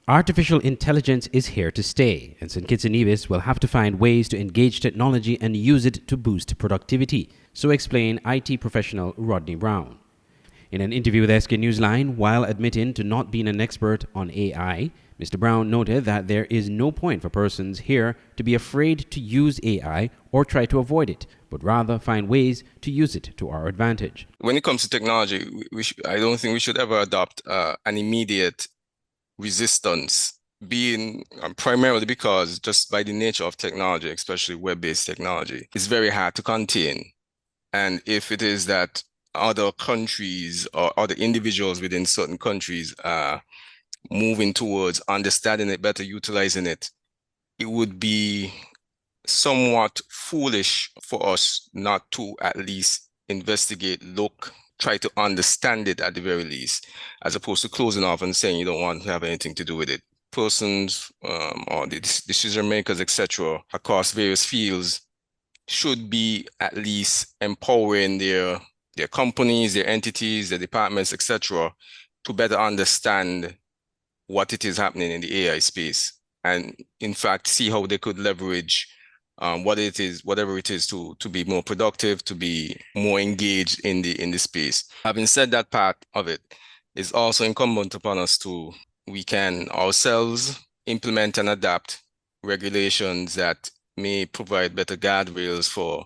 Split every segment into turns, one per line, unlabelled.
Artificial intelligence is here to stay, and St. Kitts and Nevis will have to find ways to engage technology and use it to boost productivity, so explained IT professional Rodney Browne. In an interview with SKN Newsline, while admitting to not being an expert on AI, Mr. Browne noted that there is no point for persons here to be afraid to use AI or try to avoid it, but rather find ways to use it to our advantage.
When it comes to technology, I don't think we should ever adopt an immediate resistance, being primarily because just by the nature of technology, especially web-based technology, it's very hard to contain. And if it is that other countries or other individuals within certain countries are moving towards understanding it better, utilizing it, it would be somewhat foolish for us not to at least investigate, look, try to understand it at the very least, as opposed to closing off and saying you don't want to have anything to do with it. Persons or the decision makers, etc., across various fields should be at least empowering their companies, their entities, their departments, etc., to better understand what it is happening in the AI space, and in fact see how they could leverage whatever it is to be more productive, to be more engaged in the space. Having said that part of it, is also incumbent upon us we can ourselves implement and adapt regulations that may provide better guardrails for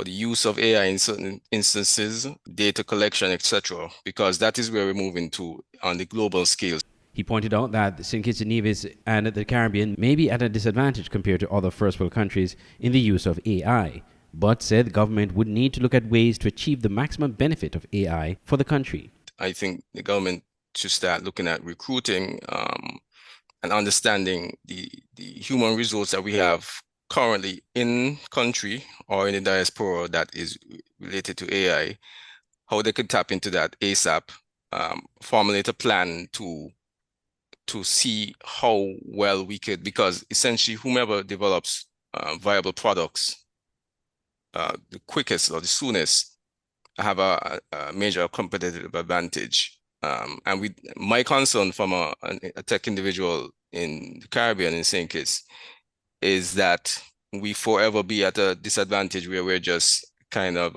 the use of AI in certain instances, data collection, etc., because that is where we're moving to on the global scale.
He pointed out that St. Kitts and Nevis and the Caribbean may be at a disadvantage compared to other first world countries in the use of AI, but said the government would need to look at ways to achieve the maximum benefit of AI for the country.
I think the government should start looking at recruiting and understanding the human resource that we have currently in country or in the diaspora that is related to AI, how they could tap into that ASAP, formulate a plan to see how well we could, because essentially whomever develops viable products the quickest or the soonest have a major competitive advantage. And my concern from a tech individual in the Caribbean, in St. Kitts, is that we forever be at a disadvantage where we're just kind of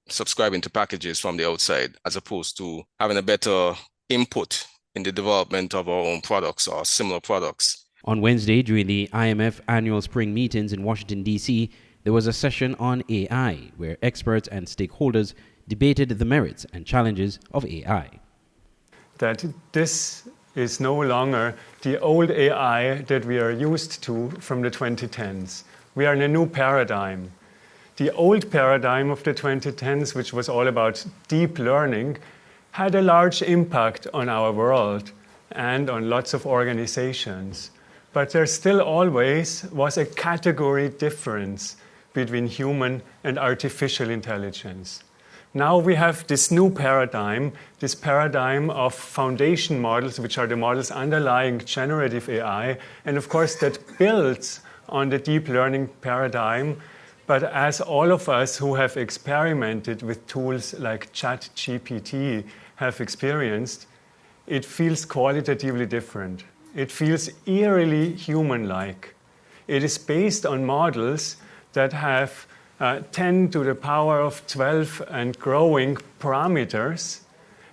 subscribing to packages from the outside, as opposed to having a better input in the development of our own products or similar products.
On Wednesday, during the IMF annual spring meetings in Washington, D.C., there was a session on AI, where experts and stakeholders debated the merits and challenges of AI.
That this is no longer the old AI that we are used to from the 2010s. We are in a new paradigm. The old paradigm of the 2010s, which was all about deep learning, had a large impact on our world and on lots of organizations. But there still always was a category difference between human and artificial intelligence. Now we have this new paradigm, this paradigm of foundation models, which are the models underlying generative AI, and of course that builds on the deep learning paradigm. But as all of us who have experimented with tools like ChatGPT have experienced, it feels qualitatively different. It feels eerily human-like. It is based on models that have 10 to the power of 12 and growing parameters,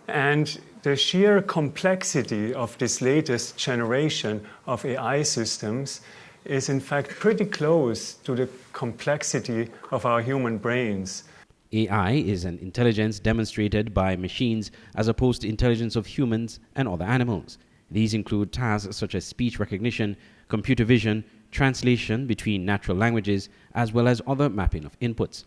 and the sheer complexity of this latest generation of AI systems is in fact pretty close to the complexity of our human brains.
AI is an intelligence demonstrated by machines as opposed to intelligence of humans and other animals. These include tasks such as speech recognition, computer vision, translation between natural languages, as well as other mapping of inputs.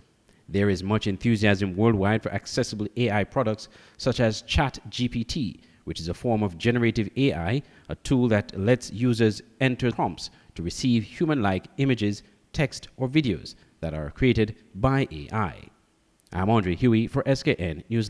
There is much enthusiasm worldwide for accessible AI products such as ChatGPT, which is a form of generative AI, a tool that lets users enter prompts to receive human-like images, text, or videos that are created by AI. I'm Andre Huey for SKN Newsline.